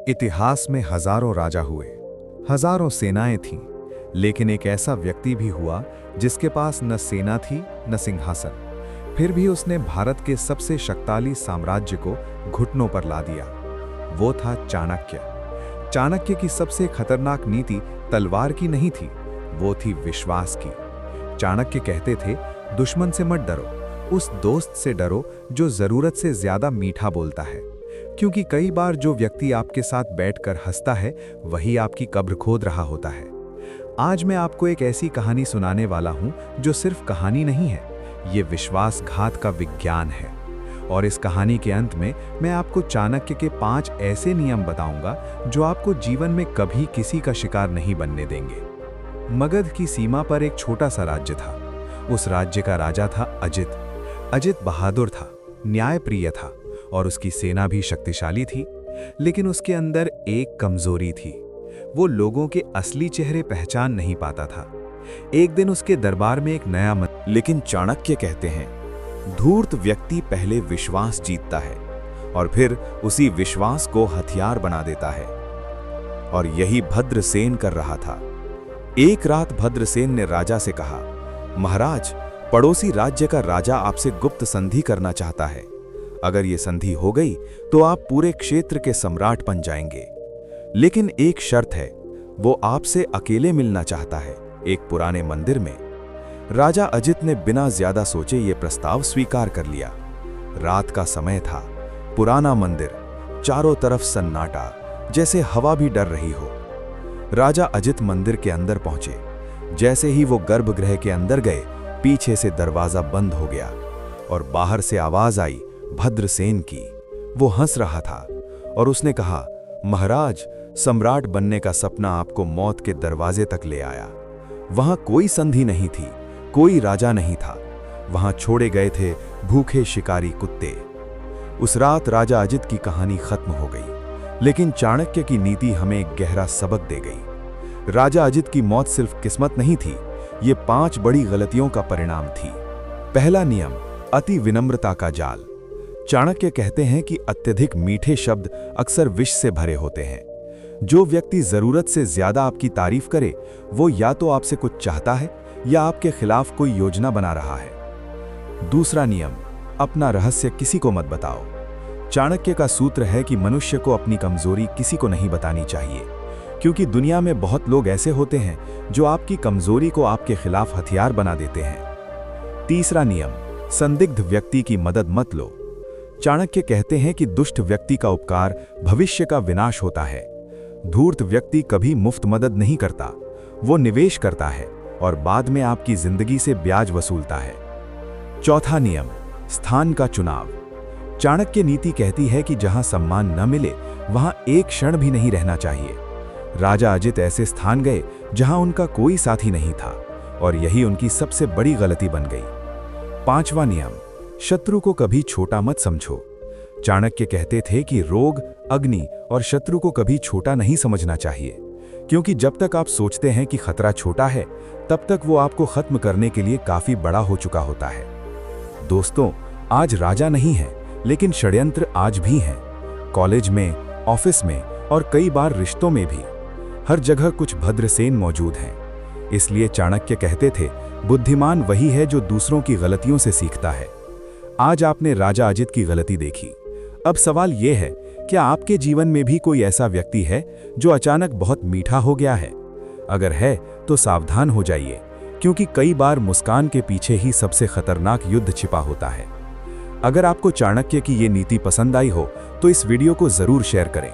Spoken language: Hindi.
इतिहास में हजारों राजा हुए, हजारों सेनाएं थीं, लेकिन एक ऐसा व्यक्ति भी हुआ जिसके पास न सेना थी न सिंहासन। फिर भी उसने भारत के सबसे शक्तिशाली साम्राज्य को घुटनों पर ला दिया। वो था चाणक्य। चाणक्य की सबसे खतरनाक नीति तलवार की नहीं थी, वो थी विश्वास की। चाणक्य कहते थे, दुश्मन से मत डरो, उस दोस्त से डरो जो जरूरत से ज्यादा मीठा बोलता है, क्योंकि कई बार जो व्यक्ति आपके साथ बैठकर हंसता है वही आपकी कब्र खोद रहा होता है। आज मैं आपको एक ऐसी कहानी सुनाने वाला हूं जो सिर्फ कहानी नहीं है, ये विश्वासघात का विज्ञान है। और इस कहानी के अंत में मैं आपको चाणक्य के 5 ऐसे नियम बताऊंगा जो आपको जीवन में कभी किसी का शिकार नहीं बनने देंगे। मगध की सीमा पर एक छोटा सा राज्य था। उस राज्य का राजा था अजित। अजित बहादुर था, न्यायप्रिय था और उसकी सेना भी शक्तिशाली थी। लेकिन उसके अंदर एक कमजोरी थी, वो लोगों के असली चेहरे पहचान नहीं पाता था। एक दिन उसके दरबार में एक नया लेकिन चाणक्य कहते हैं, धूर्त व्यक्ति पहले विश्वास जीतता है और फिर उसी विश्वास को हथियार बना देता है। और यही भद्रसेन कर रहा था। एक रात भद्रसेन ने राजा से कहा, महाराज, पड़ोसी राज्य का राजा आपसे गुप्त संधि करना चाहता है। अगर ये संधि हो गई तो आप पूरे क्षेत्र के सम्राट बन जाएंगे। लेकिन एक शर्त है, वो आपसे अकेले मिलना चाहता है, एक पुराने मंदिर में। राजा अजित ने बिना ज्यादा सोचे ये प्रस्ताव स्वीकार कर लिया। रात का समय था, पुराना मंदिर, चारों तरफ सन्नाटा, जैसे हवा भी डर रही हो। राजा अजित मंदिर के अंदर पहुंचे। जैसे ही वो गर्भगृह के अंदर गए, पीछे से दरवाजा बंद हो गया और बाहर से आवाज आई भद्रसेन की। वो हंस रहा था और उसने कहा, महाराज, सम्राट बनने का सपना आपको मौत के दरवाजे तक ले आया। वहां कोई संधि नहीं थी, कोई राजा नहीं था। वहां छोड़े गए थे भूखे शिकारी कुत्ते। उस रात राजा अजित की कहानी खत्म हो गई, लेकिन चाणक्य की नीति हमें एक गहरा सबक दे गई। राजा अजित की मौत सिर्फ किस्मत नहीं थी, ये 5 बड़ी गलतियों का परिणाम थी। पहला नियम, अति विनम्रता का जाल। चाणक्य कहते हैं कि अत्यधिक मीठे शब्द अक्सर विष से भरे होते हैं। जो व्यक्ति जरूरत से ज्यादा आपकी तारीफ करे, वो या तो आपसे कुछ चाहता है या आपके खिलाफ कोई योजना बना रहा है। दूसरा नियम, अपना रहस्य किसी को मत बताओ। चाणक्य का सूत्र है कि मनुष्य को अपनी कमजोरी किसी को नहीं बतानी चाहिए, क्योंकि दुनिया में बहुत लोग ऐसे होते हैं जो आपकी कमजोरी को आपके खिलाफ हथियार बना देते हैं। तीसरा नियम, संदिग्ध व्यक्ति की मदद मत लो। चाणक्य कहते हैं कि दुष्ट व्यक्ति का उपकार भविष्य का विनाश होता है। धूर्त व्यक्ति कभी मुफ्त मदद नहीं करता, वो निवेश करता है और बाद में आपकी जिंदगी से ब्याज वसूलता है। चौथा नियम, स्थान का चुनाव। चाणक्य नीति कहती है कि जहां सम्मान न मिले वहां एक क्षण भी नहीं रहना चाहिए। राजा अजित ऐसे स्थान गए जहां उनका कोई साथी नहीं था और यही उनकी सबसे बड़ी गलती बन गई। पांचवा नियम, शत्रु को कभी छोटा मत समझो। चाणक्य कहते थे कि रोग, अग्नि और शत्रु को कभी छोटा नहीं समझना चाहिए, क्योंकि जब तक आप सोचते हैं कि खतरा छोटा है, तब तक वो आपको खत्म करने के लिए काफी बड़ा हो चुका होता है। दोस्तों, आज राजा नहीं है, लेकिन षड्यंत्र आज भी हैं। कॉलेज में, ऑफिस में और कई बार रिश्तों में भी। हर जगह कुछ भद्रसेन मौजूद हैं। इसलिए चाणक्य कहते थे, बुद्धिमान वही है जो दूसरों की गलतियों से सीखता है। आज आपने राजा अजित की गलती देखी। अब सवाल यह है, क्या आपके जीवन में भी कोई ऐसा व्यक्ति है जो अचानक बहुत मीठा हो गया है? अगर है तो सावधान हो जाइए, क्योंकि कई बार मुस्कान के पीछे ही सबसे खतरनाक युद्ध छिपा होता है। अगर आपको चाणक्य की ये नीति पसंद आई हो तो इस वीडियो को जरूर शेयर करें।